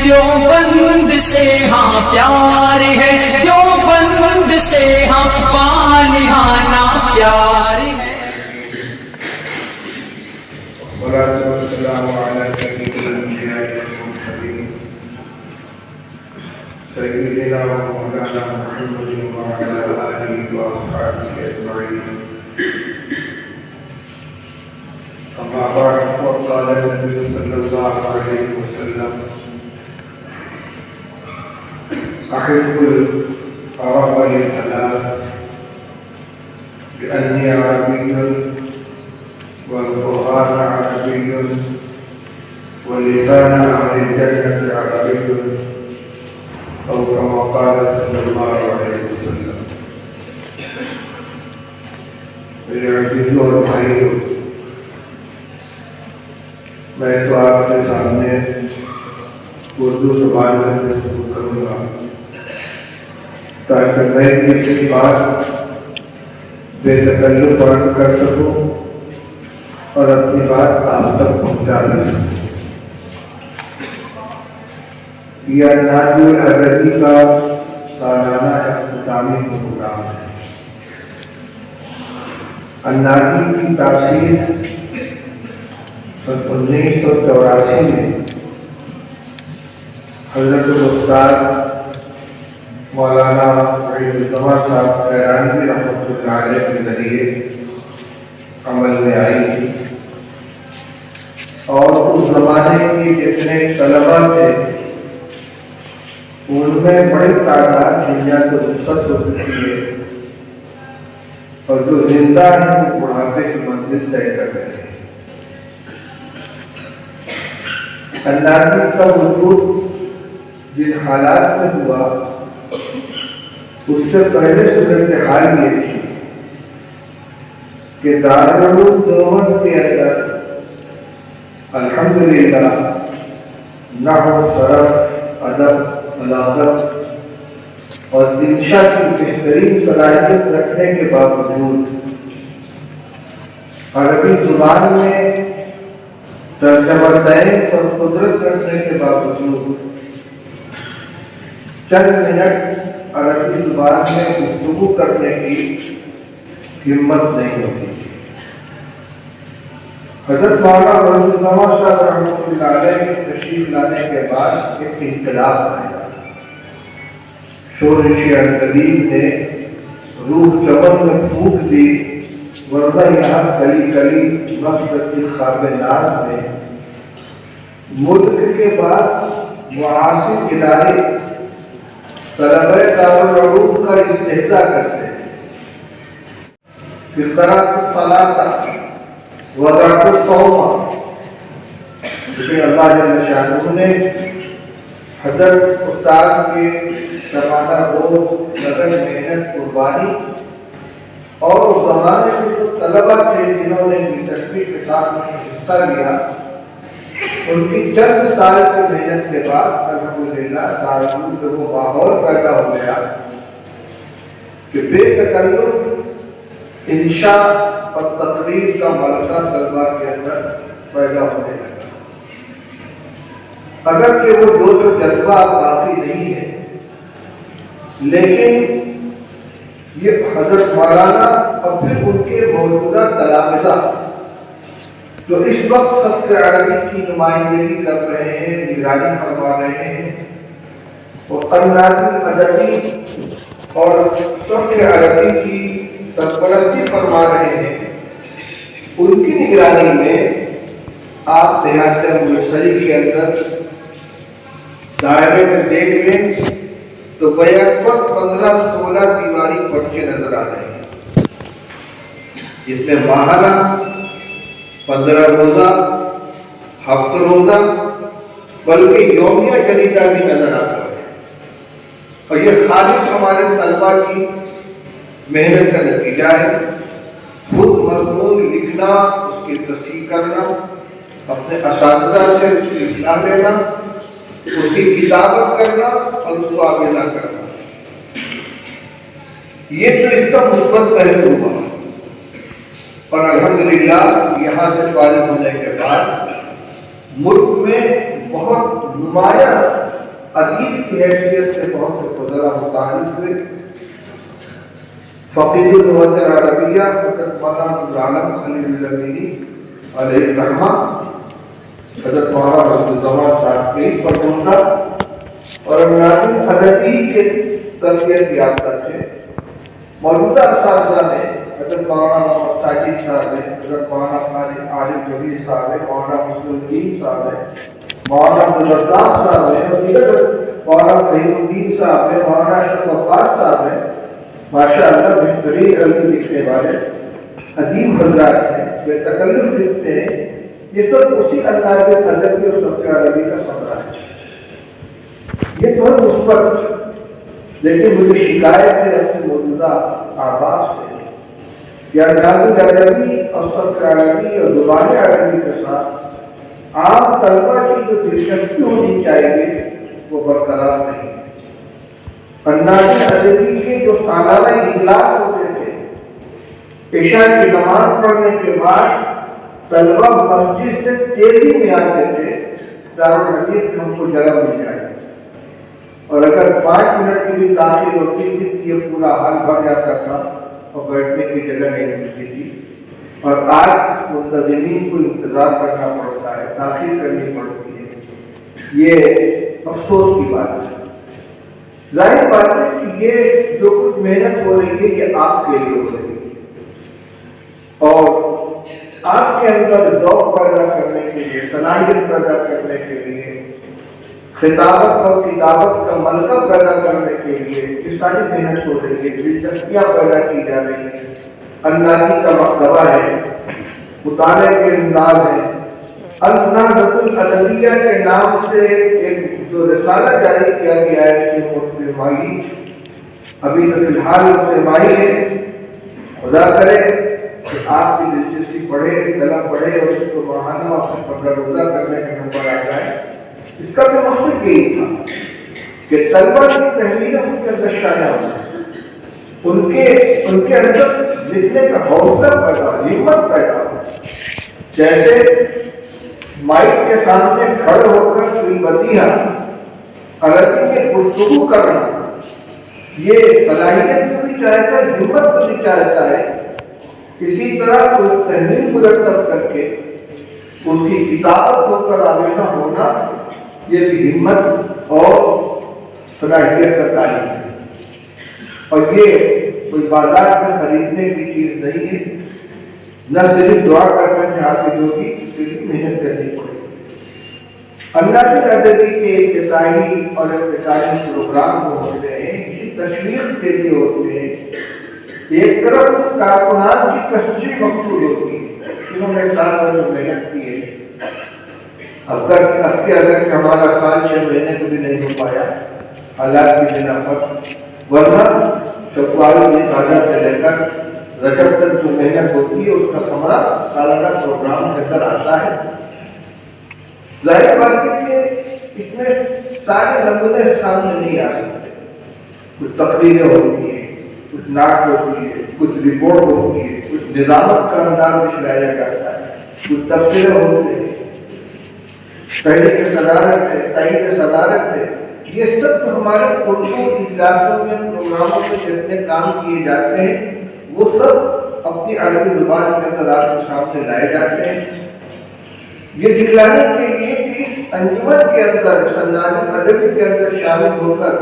دیوبند سے ہاں پیار ہے، دیوبند سے ہاں والہانہ پیار ہے۔ والصلاة والسلام على سيد الأنبياء والمرسلين سيدنا ومولانا محمد وعلى آله وأصحابه أجمعين. أما بعد، فقال النبي صلى الله عليه وسلم: أحب العرب لثلاث، لأني عربي والقرآن عربي ولسان أهل الجنة عربي، أو كما قال صلى الله عليه وسلم. میرے عزیزوں اور بھائیوں، میں تو آپ کے سامنے اردو زبان میں گفتگو کروں گا تاکہ میں کسی بات بے تکلف عرض کر سکوں اور اپنی بات آپ تک پہنچا دے سکوں۔ یہ نادر ادبی کا سالانہ اختتامی پروگرام ہے۔ النادی کی تاسیس 1984 میں حضرت استاد مولانا وحید الزمان صاحب خیرانوی رحمۃ اللہ علیہ کے ذریعے عمل میں آئی تھی، اور اس زمانے کے جتنے طلبا تھے ان میں بڑی تعداد دنیا کو رخصت ہو چکی ہے، اور جو زندہ ہیں وہ بڑھاپے کی منزل طے کر رہے ہیں۔ النادی کا وجود جن حالات میں ہوا، اس سے پہلے صورتحال یہ تھی کہ دارالعلوم دیوبند کے اندر الحمدللہ نحو، صرف، ادب، بلاغت اور انشا کی بہترین صلاحیت رکھنے کے باوجود، عربی زبان میں ترجمہ دین اور قدرت کرنے کے باوجود چند منٹ عربی زبان میں گفتگو کرنے کی ہمت نہیں ہوتی۔ حضرت مولانا وحید الزمان صاحب رحمۃ اللہ علیہ کی تشریف لانے کے بعد ایک انقلاب آیا۔ شورش عنقریب نے روح چمن میں پھونک دی، ورنہ یہاں کلی کلی مقصد خواب ناز میں ملک کے بعد معاصر ادارے طلبہ دارالعلوم کا استحضاء کرتے ہیں۔ قرأت الصلاۃ وضعت الصوم، لیکن اللہ جل شانہ نے حضرت استاد کے زمانہ روز لگن، محنت، قربانی اور اس زمانے میں جو طلبہ تھے جنہوں نے دلچسپی کے ساتھ حصہ لیا، ان کی چند سال کی محنت کے بعد الحمدللہ دارالعلوم میں وہ ماحول پیدا ہو گیا کہ بے تکلف انشاء اور تقریر کا ملکہ طلبہ کے اندر پیدا ہونے لگا۔ اگرچہ وہ جوش و جذبہ باقی نہیں ہے، لیکن یہ حضرت مولانا اور پھر ان کے موجودہ تلامذہ جو اس وقت سب سے عربی کی نمائندگی کر رہے ہیں، نگرانی فرما رہے ہیں، وہ النادی ادبی اور سب سے عربی کی سرپرستی فرما رہے ہیں، ان کی نگرانی میں آپ دیہات مبصری کے اندر دائرے میں دیکھ لیں تو بیک وقت 15-16 دیواری پرچے نظر آ رہے ہیں، جس میں ماہانہ، 15 روزہ، ہفتہ روزہ، بلکہ یومیہ جریدہ بھی نظر آتا ہے، اور یہ خالص ہمارے طلبہ کی محنت کا نتیجہ ہے۔ خود مضمون لکھنا، اس کی تصحیح کرنا، اپنے اساتذہ سے اس کی اصلاح لینا، اس کی کتابت کرنا اور اس کو آمیزہ کرنا، یہ تو اس کا مثبت پہلو ہوا۔ اور الحمدللہ یہاں سے فارغ ہونے کے بعد ملک میں بہت نمایاں ادیب کی حیثیت سے بہت سے فضلاء متعارف ہوئے. فقید اللغت العربیہ حضرت مولانا عبدالعالم خلیل الامینی علیہ الرحمہ حضرت مولانا عبدالزمان صاحب کے پر پہنچا اور ناظم ادبی کے تربیت یافتہ تھے. موجودہ اساتذہ میں حضرت مولانا محمد ساجد صاحب ہیں، حضرت مولانا خالد عارف جبیر صاحب ہیں، مولانا مسلم الدین صاحب ہیں، مولانا عبدالرزاق صاحب ہیں اور دیگر مولانا فہیم الدین صاحب ہیں، مولانا اشرف عباس صاحب ہیں. ماشاء اللہ بہترین عربی لکھنے والے ادیب حضرات ہیں، یہ تکلف لکھتے ہیں. یہ سب اسی انداز ادبی اور سبق عربی کا ثمرہ ہے. یہ تو ہے مثبت، لیکن مجھے شکایت ہے اپنے موجودہ احباب سے کہ انداز عربی اور سبق عربی اور زبان عربی کے ساتھ عام طلبہ کی جو دلچسپی ہونی چاہیے وہ برقرار نہیں. انداز ادبی کے جو سالانہ اجلاس ہوتے تھے، عشاء کی نماز پڑھنے کے بعد طلبہ مسجد سے تیزی میں آتے تھے دارالحدیث میں ہم کو جگہ مل جائے، اور اگر 5 منٹ کی بھی تاخیر ہوتی تھی تو یہ پورا حال بھر جاتا تھا اور بیٹھنے کی جگہ نہیں ملتی تھی. اور آج منتظمین کو انتظار کرنا پڑتا ہے، تاخیر کرنی پڑتی ہے. یہ افسوس کی بات ہے. ظاہر بات ہے کہ یہ جو کچھ محنت ہو رہی ہے یہ آپ کے لیے ہو رہی ہے، اور آپ کے اندر ذوق پیدا کرنے کے لیے، صلاحیت پیدا کرنے کے لیے، خطابت اور کتابت کا ملکہ پیدا کرنے کے لیے یہ ساری محنت ہو رہی ہے. دلچسپیاں پیدا کی جا رہی ہیں، اندازی کا مکتبہ ہے، مطالعے کے انداز ہیں. النہضۃ الادبیہ کے نام سے ایک جو رسالہ جاری کیا گیا ہے اس کی موسمائی ابھی تو فی الحال موسمائی ہے. خدا کرے کہ آپ کی دلچسپی بڑھے، طلب بڑھے اور اس کو ماہانہ اور 15 روزہ کرنے کا نمبر آ جائے. اس کا بھی مقصد یہی تھا کہ طلبہ کی تحریر ان کے اندر شائع ہو، ان کے اندر لکھنے کا حوصلہ پیدا، ہمت پیدا ہو. جیسے مائک کے سامنے کھڑے ہو کر کوئی بدیہا عربی میں گفتگو کرنا یہ صلاحیت کو بھی چاہتا ہے، ہمت کو بھی چاہتا ہے. اسی طرح کوئی تحریر مرتب کر کے اس کی کتابت ہو کر آویزہ ہونا یہ بھی ہمت اور صلاحیت کا تعلیم ہے. اور یہ کوئی بازار میں خریدنے کی چیز نہیں ہے. نہ صرف دعا کرنے سے حاصل ہوگی، صرف محنت کرنی پڑے گی. انداز ادبی کے ابتدائی اور افتتاحی پروگرام جو ہوتے ہیں اسی تشویق کے لیے ہوتے ہیں. ایک طرف کارکنان کی تشریح مقصود ہوتی ہے، انہوں نے سال بھر جو محنت کی ہے. اگر ہمارا سال 6 مہینے کو بھی نہیں ہو پایا حالات کی بنا پر، ورنہ شکواری سادہ سے لے کر رجب تک جو محنت ہوتی ہے اس کا ثمرہ سالانہ پروگرام کے اندر آتا ہے. ظاہر بات ہے کہ اس میں سارے نمونے سامنے نہیں آ سکتے. کچھ تقریریں ہوتی ہیں، کچھ ناٹ ہوتی ہے، کچھ رپورٹ ہوتی ہے، کچھ نظامت کا انداز دکھلایا جاتا ہے، کچھ تبصرے ہوتے ہیں، تحریک صدارت ہے، تائید صدارت ہے. یہ سب جو ہمارے اردو اجلاسوں میں پروگراموں میں جتنے کام کیے جاتے ہیں وہ سب اپنی عربی زبان کے اندر آپ کے سامنے لائے جاتے ہیں. یہ دکھلانے کے لیے کہ اس انجمن کے اندر، انداز ادبی کے اندر شامل ہو کر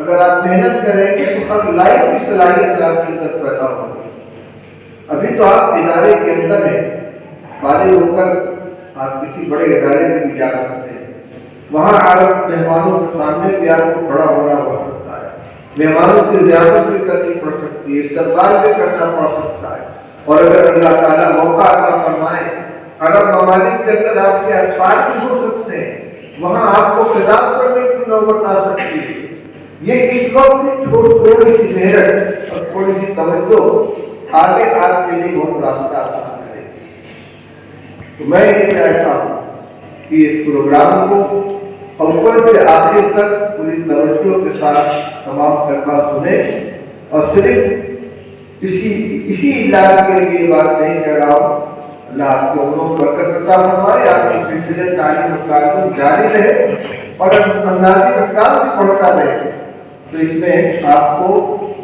اگر آپ محنت کریں گے تو ہر لائف کی صلاحیت آپ کے اندر پیدا ہوگی. ابھی تو آپ ادارے کے اندر ہیں، فارغ ہو کر آپ کسی بڑے ادارے میں بھی جا سکتے ہیں. وہاں آپ مہمانوں کے سامنے بھی آپ کو کھڑا ہونا پڑ سکتا ہے، مہمانوں کی ضیافت بھی کرنی پڑ سکتی ہے، استقبال بھی کرنا پڑ سکتا ہے. اور اگر اللہ تعالیٰ موقع عطا فرمائے عرب ممالک کے اندر آپ کے اسفار بھی ہو سکتے ہیں، وہاں آپ کو خطاب کرنے کی نوبت آ سکتی ہے. یہ اس وقت تھوڑی سی محنت اور تھوڑی سی توجہ آگے آپ کے لیے بہت راستہ آسان کرے گی. تو میں یہ چاہتا ہوں کہ اس پروگرام کو اول سے آخر تک پوری توجہ کے ساتھ تمام طلبہ سنیں، اور صرف اسی علاج کے لیے یہ بات نہیں کہہ رہا ہوں. اللہ آپ کو برکت عطا فرمائے، آپ کی سلسلے تعلیم و تعلم جاری رہے. اور اندازی کا کام بھی پڑتا رہے، تو اس میں آپ کو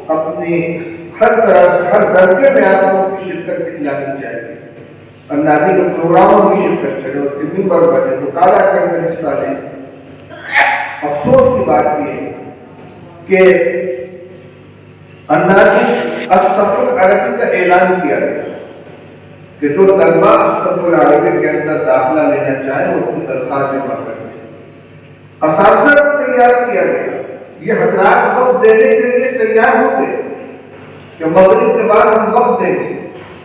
اپنی ہر طرح ہر درجے میں آپ کو اپنی شرکت دکھلانی چاہیے۔ اندازی کے پروگراموں میں شرکت کرے، اس کے ممبر بنے، مطالعہ کرنے میں حصہ لیں۔ افسوس کی بات یہ ہے کہ اندازی الصف العربی کا اعلان کیا گیا کہ جو طلبہ الصف العربی کے اندر داخلہ لینا چاہیں وہ اپنی درخواست جمع کریں۔ اساتذہ کو تیار کیا گیا، یہ حضرات وقت دینے کے لیے تیار ہو گئے کہ مغرب کے بعد ہم وقت دیں گے۔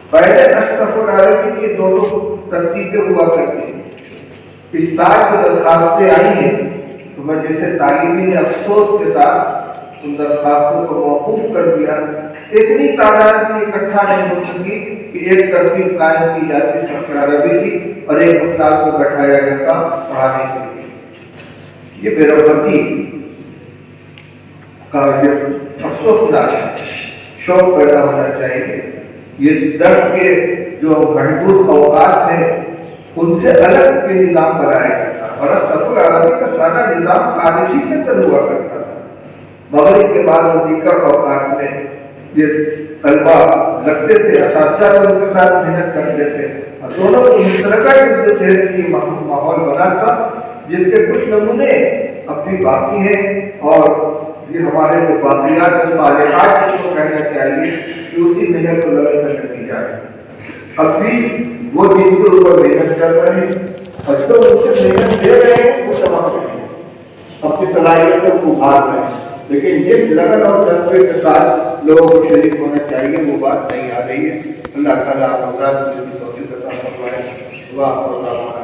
پہلے الصف العربی کی دو ترتیبیں ہوا کرتی ہیں۔ اس سال جو درخواستیں آئی ہیں تو میں جیسے طالبین نے افسوس کے ساتھ ان درخواستوں کو موقوف کر دیا۔ اتنی تعداد میں اکٹھا نہیں ہو سکی کہ ایک ترتیب قائم کی جاتی صف عربی کی اور ایک استاد کو بٹھایا جاتا پڑھانے کے لیے۔ یہ بے رغبتی کا افسوسناک شوق پیدا ہونا چاہیے۔ یہ درس کے جو محدود اوقات ہیں ان سے الگ کے نظام بنایا جاتا اور الصف العربی کا سارا نظام خارجی کے اندر ہوا کرتا تھا۔ مغرب کے بعد اور دیگر اوقات میں یہ طلبہ لگتے تھے، اساتذہ ان کے ساتھ محنت کرتے تھے اور دونوں کو مشترکہ ماحول بنا تھا، جس کے کچھ نمونے اب بھی باقی ہیں اور یہ ہمارے جو باقیات صالحات جس کو کہنا چاہیے کہ اسی محنت کو لگن کر نتیجہ ہے۔ اب بھی وہ جن کے اوپر محنت کر رہے ہیں اور جو ان سے محنت دے رہے ہیں وہ تمام ہیں، اپنی صلاحیتوں کو ابھار رہے ہیں، لیکن جس لگن اور جذبے کے ساتھ لوگوں کو شریک ہونا چاہیے وہ بات نہیں آ رہی ہے۔ اللہ تعالیٰ آپ حضرات کو توفیق عطا فرمائے۔